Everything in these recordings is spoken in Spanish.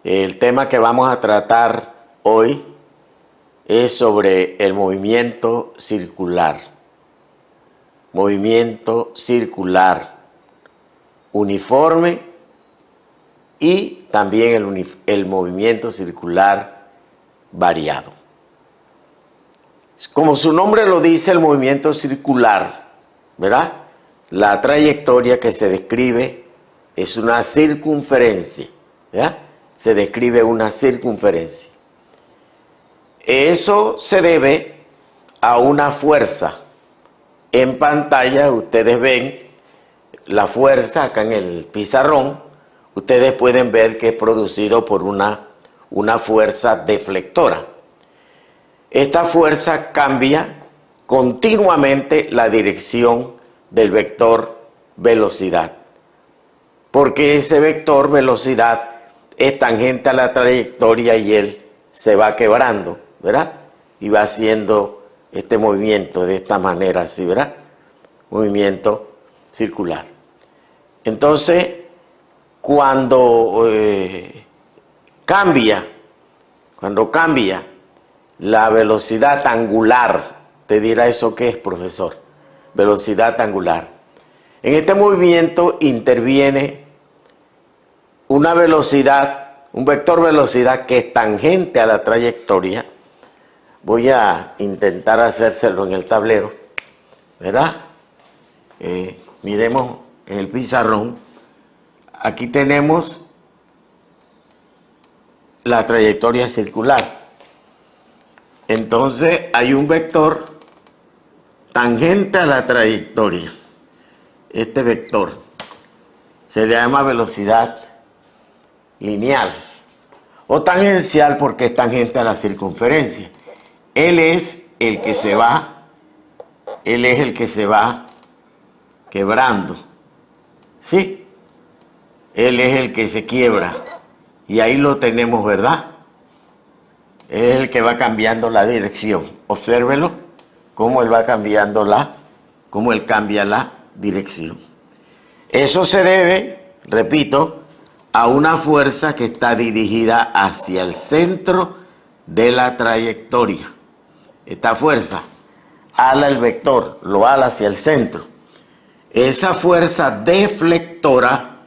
El tema que vamos a tratar hoy es sobre el movimiento circular. Movimiento circular uniforme y también el movimiento circular variado. Como su nombre lo dice, el movimiento circular, ¿verdad? La trayectoria que se describe es una circunferencia, ¿verdad? Se describe una circunferencia. Eso se debe a una fuerza. En pantalla ustedes ven la fuerza acá en el pizarrón. Ustedes pueden ver que es producido por una fuerza deflectora. Esta fuerza cambia continuamente la dirección del vector velocidad, porque ese vector velocidad es tangente a la trayectoria y él se va quebrando, ¿verdad? Y va haciendo este movimiento de esta manera, así, ¿verdad? Movimiento circular. Entonces, cuando cambia la velocidad angular, te dirá eso qué es, profesor, velocidad angular. En este movimiento interviene una velocidad, un vector velocidad que es tangente a la trayectoria. Voy a intentar hacérselo en el tablero, ¿verdad? Miremos en el pizarrón. Aquí tenemos la trayectoria circular. Entonces hay un vector tangente a la trayectoria. Este vector se le llama velocidad lineal o tangencial porque es tangente a la circunferencia. Él es el que se va quebrando, ¿sí? Él es el que se quiebra y ahí lo tenemos, ¿verdad? Es el que va cambiando la dirección. Obsérvelo cómo él va cambiando cómo él cambia la dirección. Eso se debe, repito, a una fuerza que está dirigida hacia el centro de la trayectoria. Esta fuerza ala el vector, lo ala hacia el centro. Esa fuerza deflectora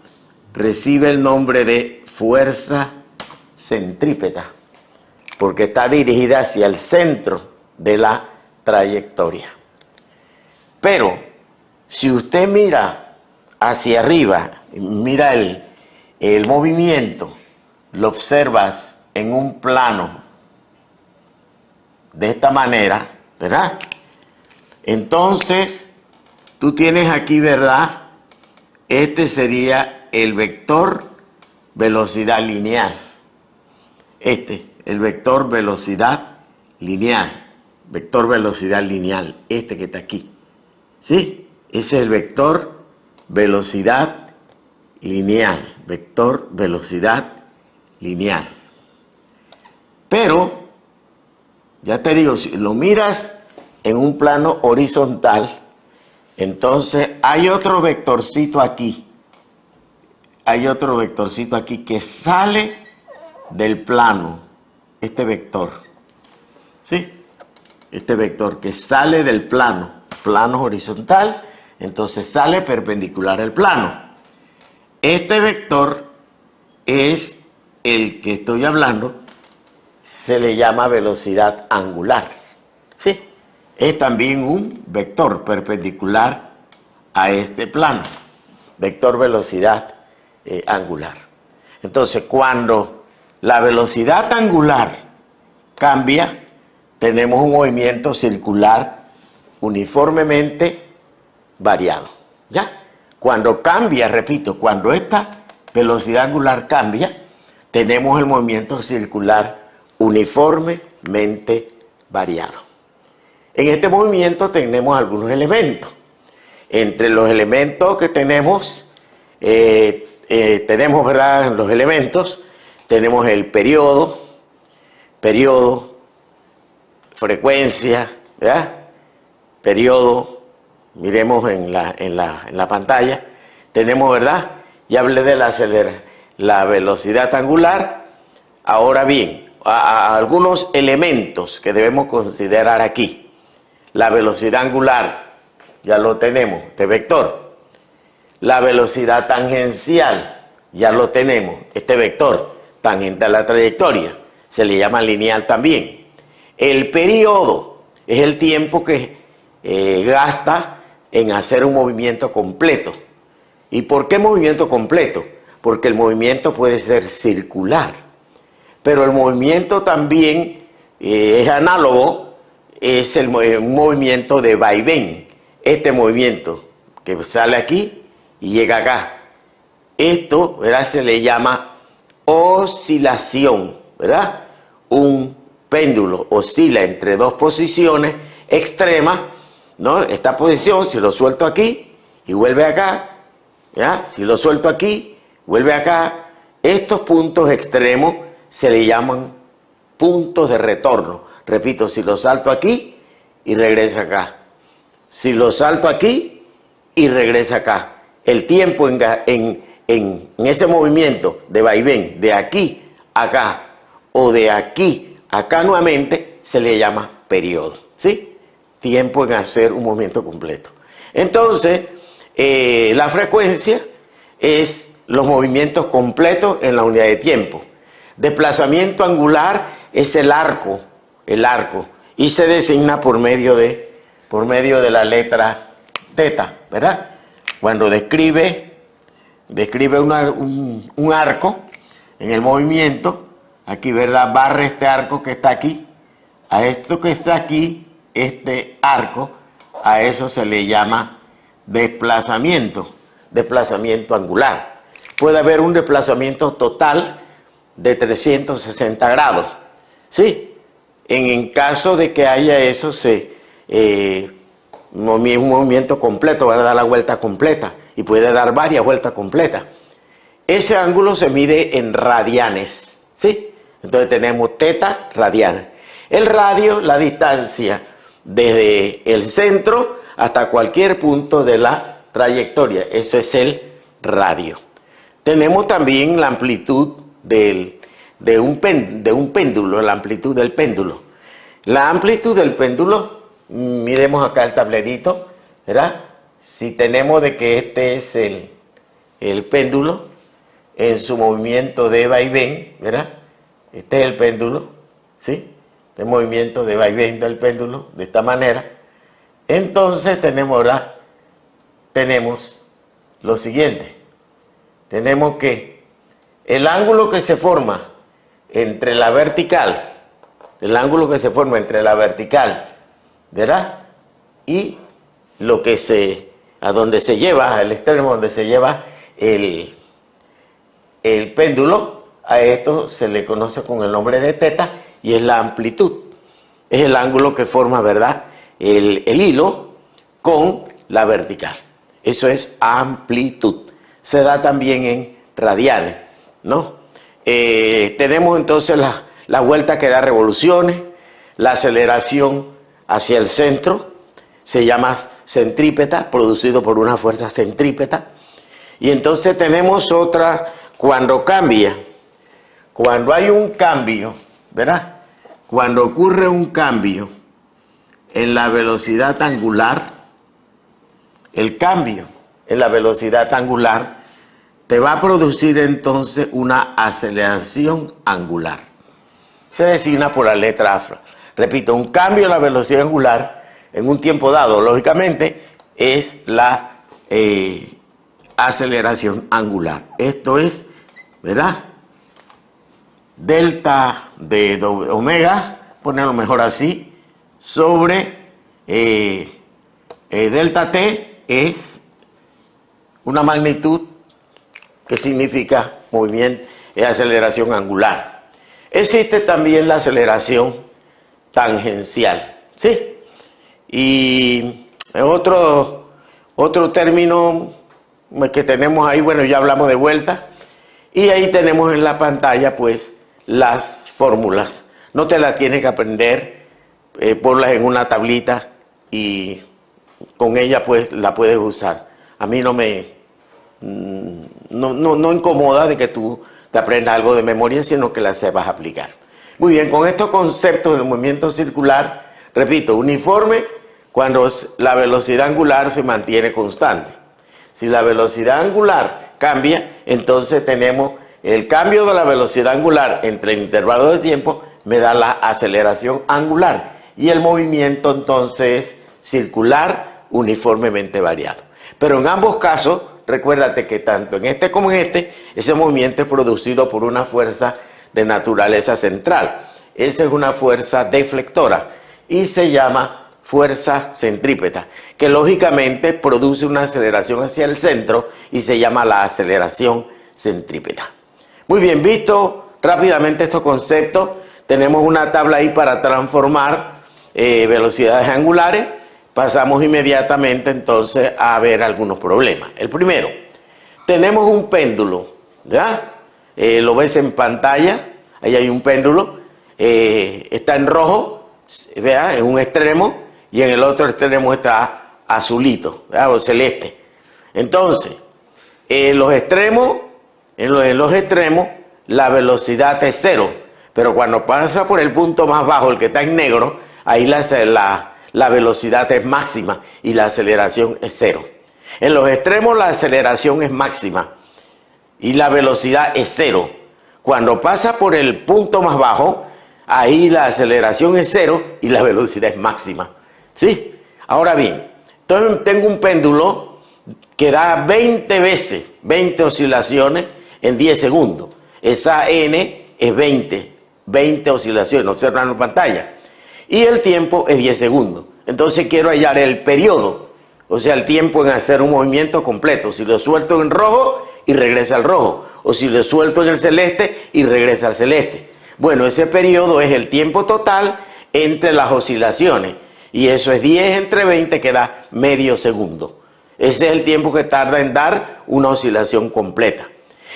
recibe el nombre de fuerza centrípeta, porque está dirigida hacia el centro de la trayectoria. Pero si usted mira hacia arriba, mira el movimiento, lo observas en un plano de esta manera, ¿verdad? Entonces, tú tienes aquí, ¿verdad? Este sería el vector velocidad lineal. El vector velocidad lineal. Vector velocidad lineal. Este que está aquí. ¿Sí? Ese es el vector velocidad lineal. Vector velocidad lineal. Pero, ya te digo, si lo miras en un plano horizontal, entonces hay otro vectorcito aquí. Hay otro vectorcito aquí que sale del plano. Este vector. ¿Sí? Este vector que sale del plano horizontal, entonces sale perpendicular al plano. Este vector es el que estoy hablando, se le llama velocidad angular. ¿Sí? Es también un vector perpendicular a este plano. Vector velocidad angular. Entonces, cuando la velocidad angular cambia, tenemos un movimiento circular uniformemente variado. ¿Ya? Cuando cambia, repito, cuando esta velocidad angular cambia, tenemos el movimiento circular uniformemente variado. En este movimiento tenemos algunos elementos. Entre los elementos que tenemos, ¿verdad? Los elementos, tenemos el periodo, frecuencia, ¿verdad? Periodo, miremos en la pantalla, tenemos, ¿verdad? Ya hablé de la velocidad angular, Ahora bien, a algunos elementos que debemos considerar aquí. La velocidad angular, ya lo tenemos, este vector. La velocidad tangencial, ya lo tenemos, este vector, tangente a la trayectoria, se le llama lineal también. El periodo es el tiempo que gasta en hacer un movimiento completo. ¿Y por qué movimiento completo? Porque el movimiento puede ser circular, pero el movimiento también es análogo, es un movimiento de vaivén. Este movimiento que sale aquí y llega acá, esto, ¿verdad?, se le llama oscilación, ¿verdad? Un péndulo oscila entre dos posiciones extremas, ¿no? Esta posición, si lo suelto aquí y vuelve acá, ¿ya? Si lo suelto aquí, vuelve acá. Estos puntos extremos se le llaman puntos de retorno. Repito, si lo salto aquí y regresa acá. Si lo salto aquí y regresa acá. El tiempo en ese movimiento de vaivén, de aquí a acá o de aquí a acá nuevamente, se le llama periodo, ¿sí? Tiempo en hacer un movimiento completo. Entonces, la frecuencia es los movimientos completos en la unidad de tiempo. Desplazamiento angular es el arco, y se designa por medio de la letra teta, ¿verdad? Cuando describe un arco en el movimiento, aquí, ¿verdad?, barre este arco que está aquí, a esto que está aquí, este arco, a eso se le llama desplazamiento angular. Puede haber un desplazamiento total de 360 grados, ¿sí? En caso de que haya eso, un movimiento completo, va a dar la vuelta completa y puede dar varias vueltas completas. Ese ángulo se mide en radianes, ¿sí? Entonces tenemos teta, radianes. El radio, la distancia desde el centro hasta cualquier punto de la trayectoria, eso es el radio. Tenemos también la amplitud de un péndulo, la amplitud del péndulo. La amplitud del péndulo, miremos acá el tablerito, ¿verdad? Si tenemos de que este es el péndulo en su movimiento de vaivén, ¿verdad? Este es el péndulo, ¿sí? Este movimiento de vaivén del péndulo, de esta manera. Entonces tenemos, ¿verdad?, tenemos lo siguiente. Tenemos que el ángulo que se forma entre la vertical, ¿verdad?, y lo que a donde se lleva, al extremo donde se lleva el péndulo, a esto se le conoce con el nombre de teta y es la amplitud. Es el ángulo que forma, ¿verdad?, el hilo con la vertical. Eso es amplitud. Se da también en radianes, ¿no? Tenemos entonces la vuelta que da revoluciones, la aceleración hacia el centro, se llama centrípeta, producido por una fuerza centrípeta. Y entonces tenemos otra, cuando cambia, cuando hay un cambio, ¿verdad? Cuando ocurre un cambio en la velocidad angular, el cambio en la velocidad angular te va a producir entonces una aceleración angular. Se designa por la letra A. Repito, un cambio en la velocidad angular en un tiempo dado, lógicamente, es la aceleración angular. Esto es, ¿verdad?, delta de omega, ponerlo mejor así, sobre delta t es una magnitud que significa movimiento, aceleración angular. Existe también la aceleración tangencial, ¿sí? Y otro término que tenemos ahí, bueno, ya hablamos de vuelta, y ahí tenemos en la pantalla, pues, las fórmulas. No te las tienes que aprender, ponlas en una tablita y con ella, pues, la puedes usar. A mí no incomoda de que tú te aprendas algo de memoria, sino que la sepas aplicar. Muy bien, con estos conceptos del movimiento circular, repito, uniforme cuando la velocidad angular se mantiene constante. Si la velocidad angular cambia, entonces tenemos el cambio de la velocidad angular entre el intervalo de tiempo, me da la aceleración angular. Y el movimiento entonces circular uniformemente variado. Pero en ambos casos, recuérdate que tanto en este como en este, ese movimiento es producido por una fuerza de naturaleza central. Esa es una fuerza deflectora y se llama fuerza centrípeta, que lógicamente produce una aceleración hacia el centro y se llama la aceleración centrípeta. Muy bien, visto rápidamente estos conceptos, tenemos una tabla ahí para transformar velocidades angulares. Pasamos inmediatamente entonces a ver algunos problemas. El primero, tenemos un péndulo, ¿ya? Lo ves en pantalla, ahí hay un péndulo, está en rojo, ¿vea? En un extremo, y en el otro extremo está azulito, ¿verdad? O celeste. Entonces, en los extremos la velocidad es 0, pero cuando pasa por el punto más bajo, el que está en negro, ahí la velocidad es máxima y la aceleración es 0. En los extremos la aceleración es máxima y la velocidad es 0. Cuando pasa por el punto más bajo, ahí la aceleración es 0 y la velocidad es máxima. ¿Sí? Ahora bien, entonces tengo un péndulo que da 20 veces, 20 oscilaciones en 10 segundos. Esa n es 20 oscilaciones, observan en pantalla. Y el tiempo es 10 segundos. Entonces quiero hallar el periodo, o sea, el tiempo en hacer un movimiento completo. Si lo suelto en rojo y regresa al rojo, o si lo suelto en el celeste y regresa al celeste. Bueno, ese periodo es el tiempo total entre las oscilaciones. Y eso es 10 entre 20, que da medio segundo. Ese es el tiempo que tarda en dar una oscilación completa.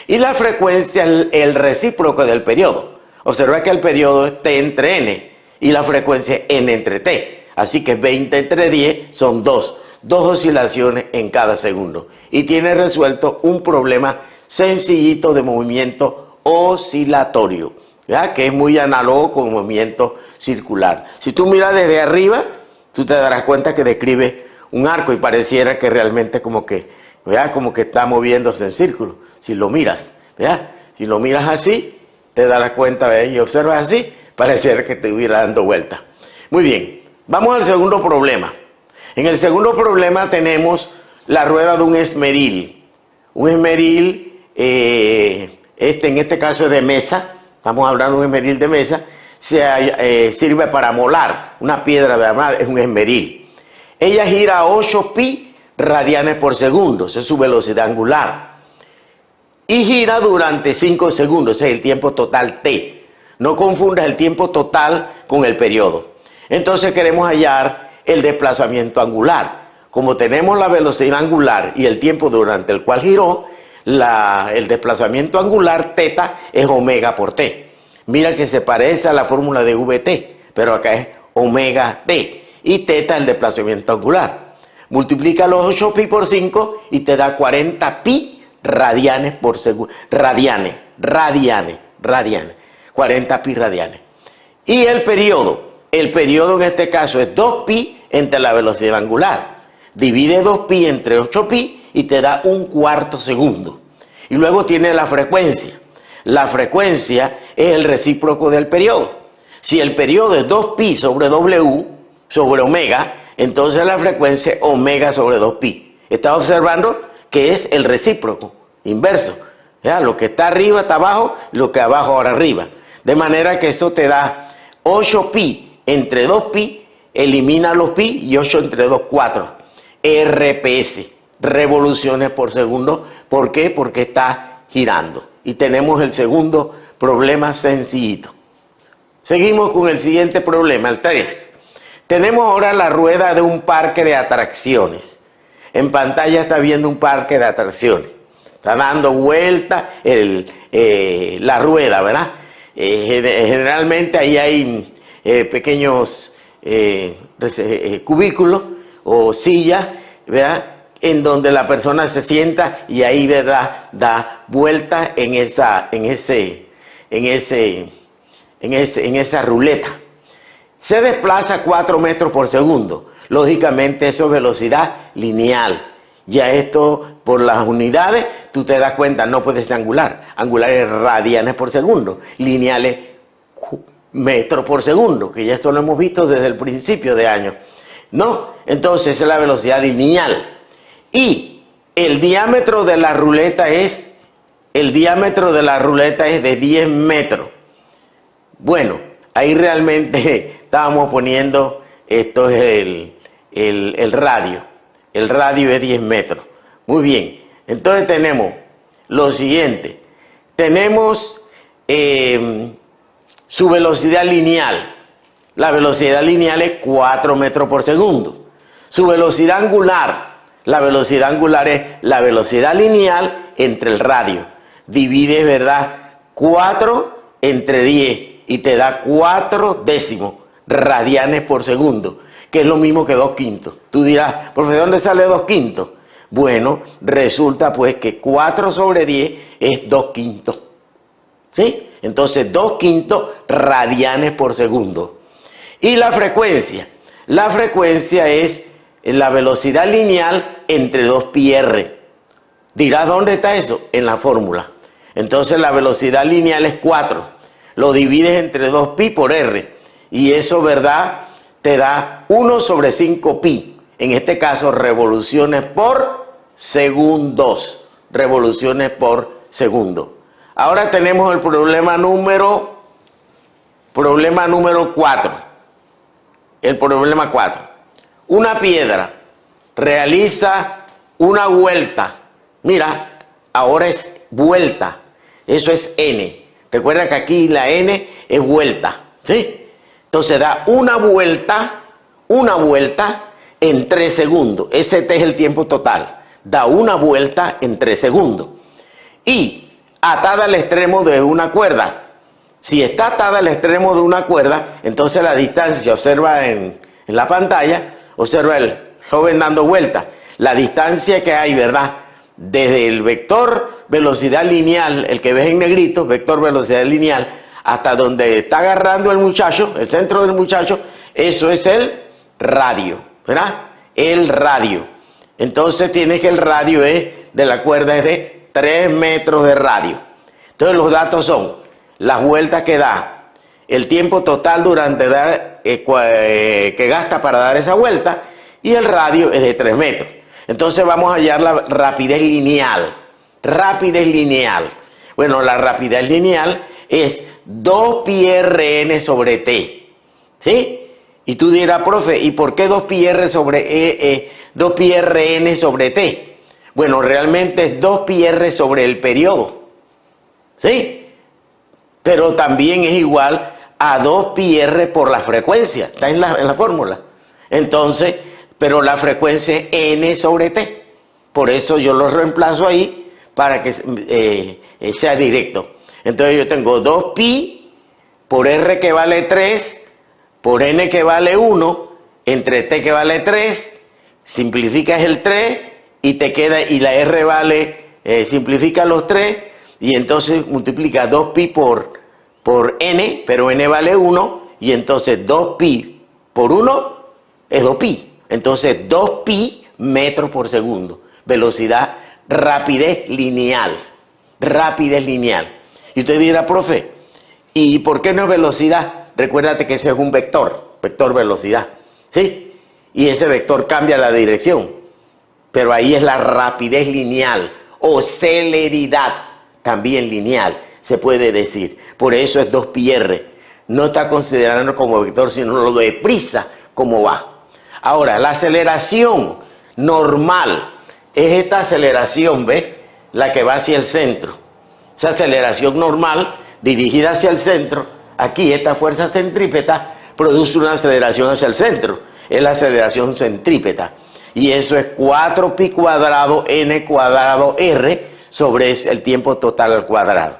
Y la frecuencia, el recíproco del periodo. Observa que el periodo es t entre n y la frecuencia es n entre t. Así que 20 entre 10 son 2 oscilaciones en cada segundo. Y tiene resuelto un problema sencillito de movimiento oscilatorio, ¿ya? Que es muy análogo con movimiento circular. Si tú miras desde arriba, tú te darás cuenta que describe un arco y pareciera que realmente como que está moviéndose en círculo. Si lo miras, ¿verdad? Si lo miras así, te darás cuenta, ¿verdad? Y observas así, pareciera que te estuviera dando vuelta. Muy bien, vamos al segundo problema. En el segundo problema tenemos la rueda de un esmeril. Un esmeril, en este caso es de mesa, estamos hablando de un esmeril de mesa, sirve para molar. Una piedra de armar es un esmeril. Ella gira a 8 pi radianes por segundo, esa es su velocidad angular. Y gira durante 5 segundos, ese es el tiempo total t. No confundas el tiempo total con el periodo. Entonces queremos hallar el desplazamiento angular. Como tenemos la velocidad angular y el tiempo durante el cual giró, el desplazamiento angular θ es omega por t. Mira que se parece a la fórmula de VT, pero acá es omega t. Y θ es el desplazamiento angular. Multiplica los 8 pi por 5 y te da 40 pi radianes por segundo. Radianes. 40 pi radianes. Y el periodo en este caso es 2 pi entre la velocidad angular. Divide 2 pi entre 8 pi y te da 1/4 segundo. Y luego tiene la frecuencia. La frecuencia es el recíproco del periodo. Si el periodo es 2 pi sobre W sobre omega, entonces la frecuencia es omega sobre 2 pi. ¿Estás observando? Que es el recíproco, inverso. ¿Ya? Lo que está arriba está abajo, lo que abajo ahora arriba. De manera que eso te da 8 pi entre 2 pi, elimina los pi y 8 entre 2, 4. RPS, revoluciones por segundo. ¿Por qué? Porque está girando. Y tenemos el segundo problema sencillito. Seguimos con el siguiente problema, el 3. Tenemos ahora la rueda de un parque de atracciones. En pantalla está viendo un parque de atracciones. Está dando vuelta la rueda, ¿verdad? Generalmente ahí hay pequeños cubículos o sillas, ¿verdad? en donde la persona se sienta y ahí, ¿verdad?, da vuelta en esa ruleta. Se desplaza 4 metros por segundo. Lógicamente eso es velocidad lineal. Ya esto por las unidades tú te das cuenta, no puede ser angular. Angular es radianes por segundo, lineales metros por segundo, que ya esto lo hemos visto desde el principio de año, ¿no? Entonces es la velocidad lineal. Y el diámetro de la ruleta es de 10 metros. Bueno, ahí realmente estábamos poniendo, esto es el radio. El radio es 10 metros. Muy bien. Entonces tenemos lo siguiente. Tenemos su velocidad lineal. La velocidad lineal es 4 metros por segundo. Su velocidad angular. La velocidad angular es la velocidad lineal entre el radio. Divides, ¿verdad?, 4 entre 10 y te da 4 décimos radianes por segundo, que es lo mismo que 2/5. Tú dirás, profe, ¿de dónde sale 2/5? Bueno, resulta pues que 4 sobre 10 es 2/5. ¿Sí? Entonces 2/5 radianes por segundo. Y la frecuencia es la velocidad lineal entre 2πr. Dirás, ¿dónde está eso? En la fórmula. Entonces la velocidad lineal es 4. Lo divides entre 2pi por r. Y eso, ¿verdad?, te da 1 sobre 5pi. En este caso, revoluciones por segundos. Revoluciones por segundo. Ahora tenemos el problema número 4. El problema 4. Una piedra realiza una vuelta. Mira, ahora es vuelta. Eso es n. Recuerda que aquí la n es vuelta, ¿sí? Entonces da una vuelta en 3 segundos. Ese es el tiempo total. Da una vuelta en 3 segundos. Y atada al extremo de una cuerda. Si está atada al extremo de una cuerda, entonces la distancia, observa en la pantalla, observa el joven dando vuelta. La distancia que hay, ¿verdad?, desde el vector velocidad lineal, el que ves en negrito, vector velocidad lineal, hasta donde está agarrando el muchacho, el centro del muchacho, eso es el radio, ¿verdad? El radio. Entonces tienes que el radio de la cuerda es de 3 metros de radio. Entonces los datos son las vueltas que da, el tiempo total durante que gasta para dar esa vuelta, y el radio es de 3 metros. Entonces vamos a hallar la rapidez lineal. Rapidez lineal. Bueno, la rapidez lineal es 2πrn sobre t. ¿Sí? Y tú dirás, profe, ¿y por qué 2πrn sobre t? Bueno, realmente es 2πr sobre el periodo. ¿Sí? Pero también es igual a 2πr por la frecuencia. Está en la fórmula. Entonces, pero la frecuencia es n sobre t. Por eso yo lo reemplazo ahí para que sea directo. Entonces yo tengo 2pi por r que vale 3, por n que vale 1, entre t que vale 3, simplificas el 3 y te queda, y la r vale, simplifica los 3 y entonces multiplica 2pi por n, pero n vale 1, y entonces 2pi por 1 es 2pi. Entonces 2pi metros por segundo. Velocidad, rapidez lineal. Rapidez lineal. Y usted dirá, profe, ¿y por qué no es velocidad? Recuérdate que ese es un vector velocidad. ¿Sí? Y ese vector cambia la dirección. Pero ahí es la rapidez lineal o celeridad también lineal, se puede decir. Por eso es 2πr. No está considerando como vector, sino lo de prisa, cómo va. Ahora, la aceleración normal es esta aceleración, ¿ves? La que va hacia el centro. Esa aceleración normal dirigida hacia el centro, aquí esta fuerza centrípeta produce una aceleración hacia el centro. Es la aceleración centrípeta. Y eso es 4pi cuadrado n cuadrado r sobre el tiempo total al cuadrado.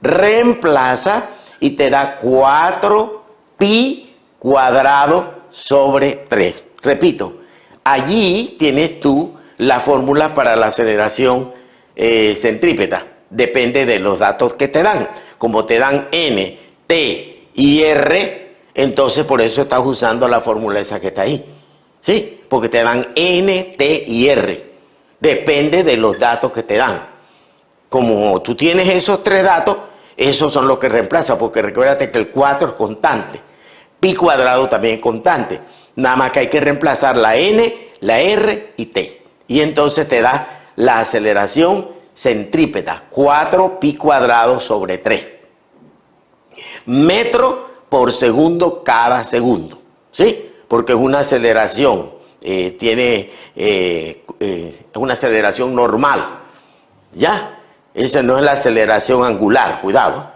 Reemplaza y te da 4pi cuadrado sobre 3. Repito, allí tienes tú la fórmula para la aceleración centrípeta. Depende de los datos que te dan. Como te dan n, t y r, entonces por eso estás usando la fórmula esa que está ahí. ¿Sí? Porque te dan n, t y r. Depende de los datos que te dan. Como tú tienes esos tres datos, esos son los que reemplaza, porque recuérdate que el 4 es constante. Pi cuadrado también es constante. Nada más que hay que reemplazar la n, la r y t. Y entonces te da la aceleración centrípeta, 4 pi cuadrado sobre 3. Metro por segundo cada segundo. ¿Sí? Porque es una aceleración, es una aceleración normal. ¿Ya? Esa no es la aceleración angular, cuidado.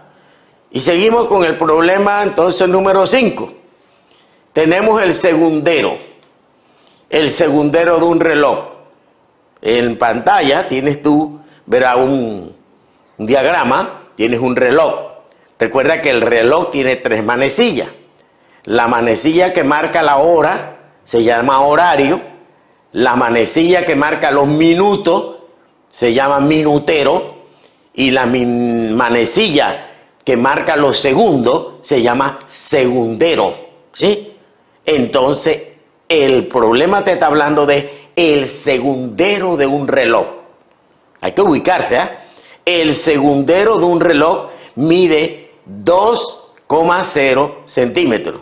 Y seguimos con el problema entonces número 5. Tenemos el segundero de un reloj. En pantalla tienes tú, verás un diagrama, tienes un reloj. Recuerda que el reloj tiene 3 manecillas. La manecilla que marca la hora se llama horario. La manecilla que marca los minutos se llama minutero. Y la manecilla que marca los segundos se llama segundero. ¿Sí? Entonces, el problema te está hablando de el segundero de un reloj. Hay que ubicarse, ¿eh? El segundero de un reloj mide 2,0 centímetros.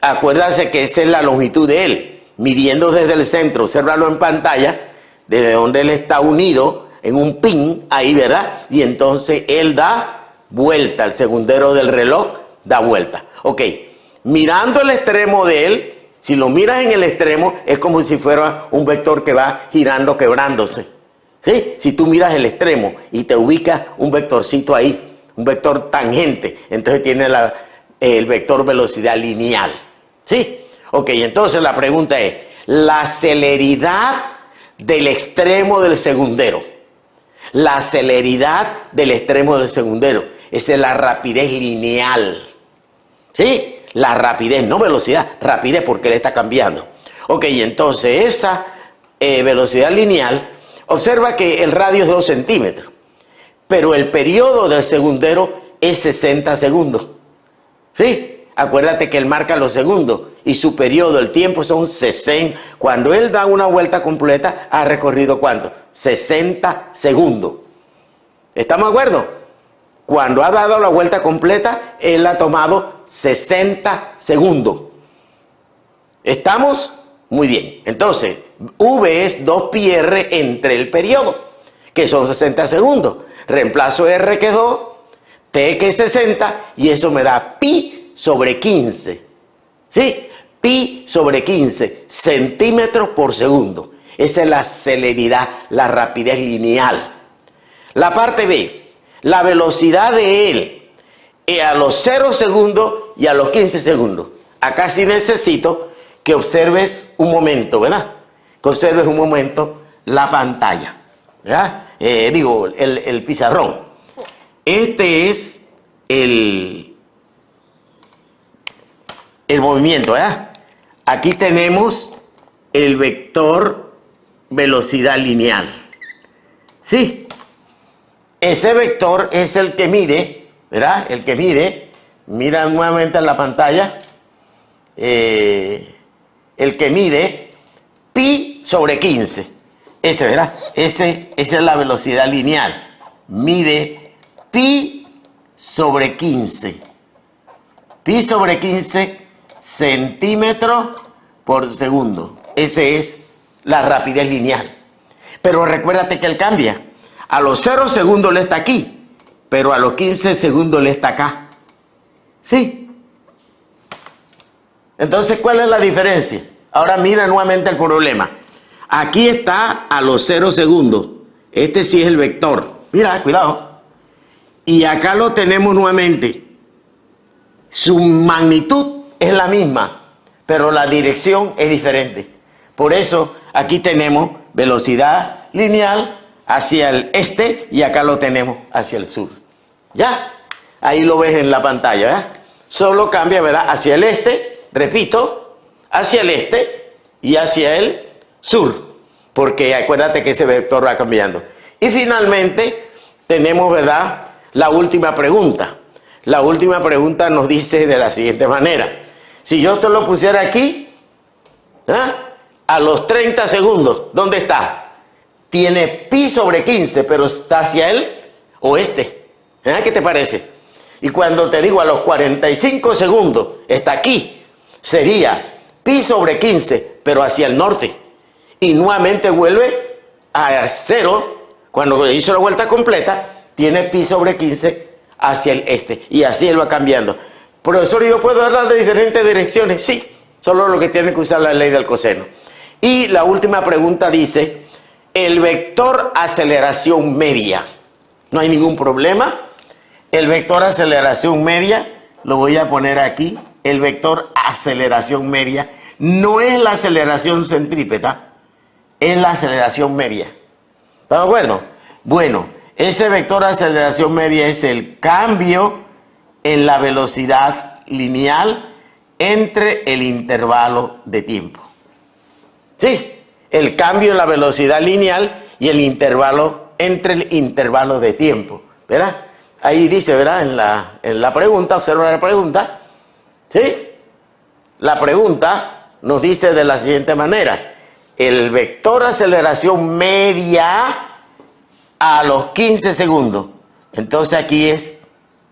Acuérdense que esa es la longitud de él. Midiendo desde el centro, obsérvalo en pantalla, desde donde él está unido en un pin, ahí, ¿verdad? Y entonces él da vuelta, el segundero del reloj da vuelta. Ok, mirando el extremo de él, si lo miras en el extremo, es como si fuera un vector que va girando, quebrándose. ¿Sí? Si tú miras el extremo y te ubicas un vectorcito ahí, un vector tangente, entonces tiene el vector velocidad lineal. ¿Sí? Ok, entonces la pregunta es, la celeridad del extremo del segundero. La celeridad del extremo del segundero. Esa es la rapidez lineal. ¿Sí? La rapidez, no velocidad, rapidez porque le está cambiando. Ok, entonces esa velocidad lineal, observa que el radio es 2 centímetros, pero el periodo del segundero es 60 segundos. ¿Sí? Acuérdate que él marca los segundos y su periodo, el tiempo son 60. Cuando él da una vuelta completa, ha recorrido ¿cuánto? 60 segundos. ¿Estamos de acuerdo? Cuando ha dado la vuelta completa, él ha tomado 60 segundos. ¿Estamos? Muy bien. Entonces, V es 2πr entre el periodo, que son 60 segundos. Reemplazo R que es 2, T que es 60, y eso me da pi sobre 15. ¿Sí? Pi sobre 15 centímetros por segundo. Esa es la celeridad, la rapidez lineal. La parte B, la velocidad de él a los 0 segundos y a los 15 segundos. Acá sí necesito que observes un momento, ¿verdad? Que observes un momento la pantalla, ¿verdad? El pizarrón. Este es el movimiento, ¿verdad? Aquí tenemos el vector velocidad lineal. ¿Sí? Ese vector es el que mide, ¿verdad? El que mide, mira nuevamente en la pantalla, el que mide pi sobre 15. Ese, ¿verdad? Esa es la velocidad lineal. Mide pi sobre 15. Pi sobre 15 centímetros por segundo. Esa es la rapidez lineal. Pero recuérdate que él cambia. A los 0 segundos le está aquí, pero a los 15 segundos le está acá. ¿Sí? Entonces, ¿cuál es la diferencia? Ahora mira nuevamente el problema. Aquí está a los 0 segundos. Este sí es el vector. Mira, cuidado. Y acá lo tenemos nuevamente. Su magnitud es la misma, pero la dirección es diferente. Por eso aquí tenemos velocidad lineal hacia el este y acá lo tenemos hacia el sur. ¿Ya? Ahí lo ves en la pantalla, ¿verdad? Solo cambia, ¿verdad? Hacia el este, repito, hacia el este y hacia el sur. porque acuérdate que ese vector va cambiando. Y finalmente tenemos, ¿verdad?, la última pregunta. La última pregunta nos dice de la siguiente manera: si yo te lo pusiera aquí, a los 30 segundos, ¿dónde está? Tiene pi sobre 15, pero está hacia el oeste. ¿Qué te parece? Y cuando te digo a los 45 segundos, está aquí, sería pi sobre 15, pero hacia el norte. Y nuevamente vuelve a 0. Cuando hizo la vuelta completa, tiene pi sobre 15 hacia el este. Y así él va cambiando. Profesor, ¿yo puedo hablar de diferentes direcciones? Sí, solo lo que tiene que usar la ley del coseno. Y la última pregunta dice: el vector aceleración media. No hay ningún problema. El vector aceleración media, lo voy a poner aquí. El vector aceleración media no es la aceleración centrípeta, es la aceleración media. ¿Estamos de acuerdo? Bueno, ese vector de aceleración media es el cambio en la velocidad lineal entre el intervalo de tiempo. Sí, el cambio en la velocidad lineal y el intervalo entre el intervalo de tiempo, ¿verdad? Ahí dice, ¿verdad? En la pregunta, observa la pregunta, ¿sí? La pregunta nos dice de la siguiente manera: el vector aceleración media a los 15 segundos. Entonces aquí es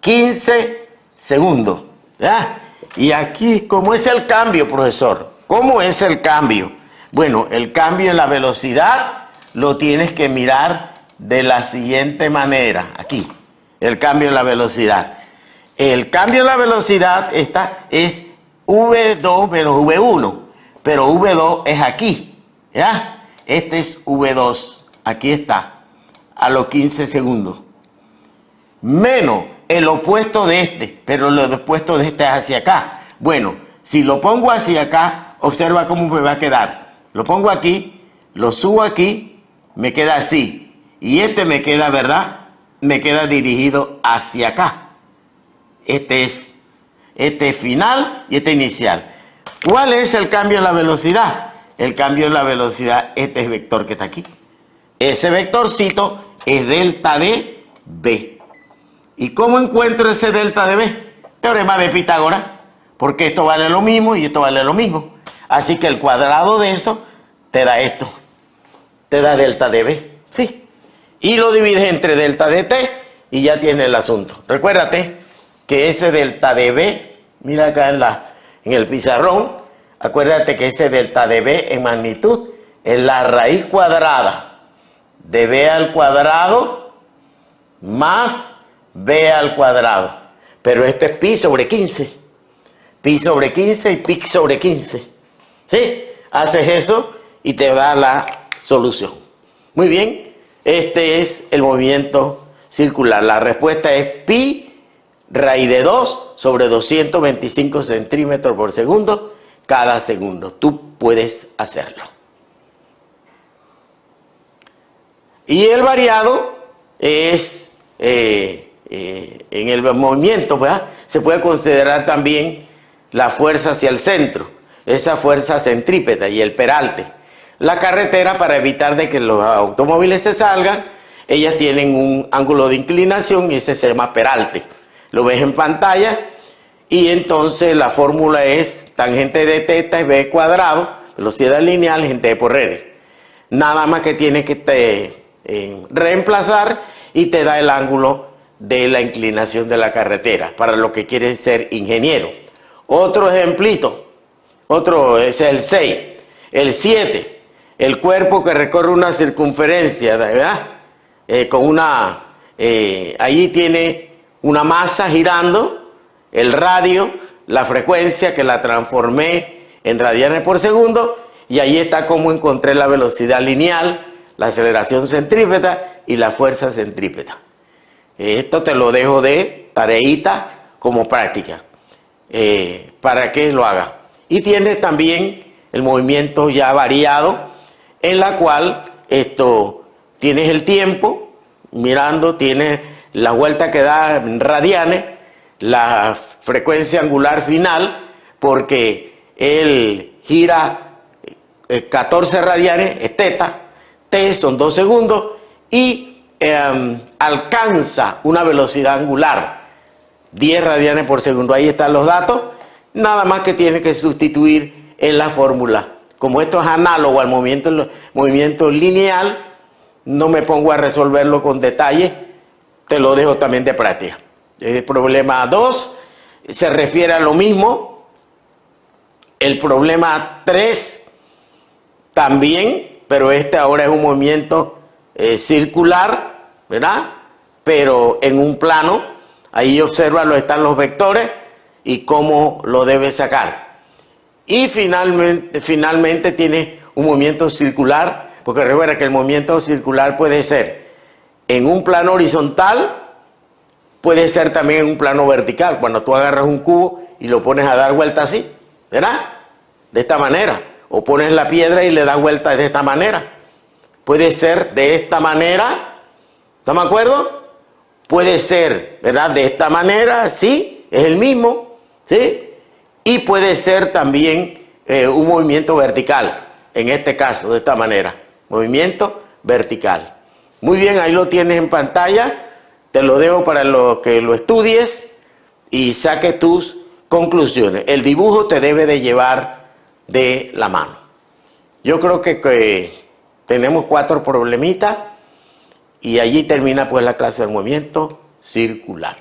15 segundos, ¿verdad? Y aquí, ¿cómo es el cambio, profesor? ¿Cómo es el cambio? Bueno, el cambio en la velocidad lo tienes que mirar de la siguiente manera. Aquí, el cambio en la velocidad. El cambio en la velocidad es V2 menos V1, pero V2 es aquí, ¿ya? Este es V2, aquí está, a los 15 segundos. Menos el opuesto de este, pero el opuesto de este es hacia acá. Bueno, si lo pongo hacia acá, observa cómo me va a quedar. Lo pongo aquí, lo subo aquí, me queda así. Y este me queda, ¿verdad?, me queda dirigido hacia acá. Este es final y este inicial. ¿Cuál es el cambio en la velocidad? El cambio en la velocidad, este es el vector que está aquí. Ese vectorcito es delta de B. ¿Y cómo encuentro ese delta de B? Teorema de Pitágoras, porque esto vale lo mismo y esto vale lo mismo. Así que el cuadrado de eso te da esto. Te da delta de B, ¿sí? Y lo divides entre delta de T y ya tienes el asunto. Recuérdate que ese delta de B, mira acá en el pizarrón, acuérdate que ese delta de B en magnitud es la raíz cuadrada de B al cuadrado más B al cuadrado. Pero esto es pi sobre 15. Pi sobre 15 y pi sobre 15. ¿Sí? Haces eso y te da la solución. Muy bien. Este es el movimiento circular. La respuesta es pi raíz de 2 sobre 225 centímetros por segundo cada segundo. Tú puedes hacerlo. Y el variado es, en el movimiento, ¿verdad?, se puede considerar también la fuerza hacia el centro, esa fuerza centrípeta y el peralte. La carretera, para evitar de que los automóviles se salgan, ellas tienen un ángulo de inclinación y ese se llama peralte. Lo ves en pantalla y entonces la fórmula es tangente de teta es b cuadrado, velocidad lineal, gente por R. Nada más que tienes que reemplazar y te da el ángulo de la inclinación de la carretera para lo que quieres ser ingeniero. Otro ejemplito, otro es el 6, el 7. El cuerpo que recorre una circunferencia, ¿verdad? Allí tiene una masa girando, el radio, la frecuencia que la transformé en radianes por segundo, y ahí está cómo encontré la velocidad lineal, la aceleración centrípeta y la fuerza centrípeta. Esto te lo dejo de tareita como práctica, para que lo hagas. Y tienes también el movimiento ya variado, en la cual tienes el tiempo, mirando, tienes la vuelta que da en radianes, la frecuencia angular final, porque él gira 14 radianes, es teta, t son 2 segundos y alcanza una velocidad angular, 10 radianes por segundo. Ahí están los datos, nada más que tiene que sustituir en la fórmula. Como esto es análogo al movimiento lineal, no me pongo a resolverlo con detalle, te lo dejo también de práctica. El problema 2 se refiere a lo mismo. El problema 3 también, pero este ahora es un movimiento circular, ¿verdad? Pero en un plano, ahí obsérvalo, están los vectores y cómo lo debes sacar. Y finalmente tiene un movimiento circular, porque recuerda que el movimiento circular puede ser en un plano horizontal, puede ser también en un plano vertical. Cuando tú agarras un cubo y lo pones a dar vuelta así, ¿verdad? De esta manera. O pones la piedra y le das vuelta de esta manera. Puede ser de esta manera, ¿estamos de acuerdo? Puede ser, ¿verdad? De esta manera, sí, es el mismo, ¿sí? Y puede ser también un movimiento vertical, en este caso, de esta manera, movimiento vertical. Muy bien, ahí lo tienes en pantalla, te lo dejo para que lo estudies y saques tus conclusiones. El dibujo te debe de llevar de la mano. Yo creo que tenemos 4 problemitas y allí termina pues la clase del movimiento circular.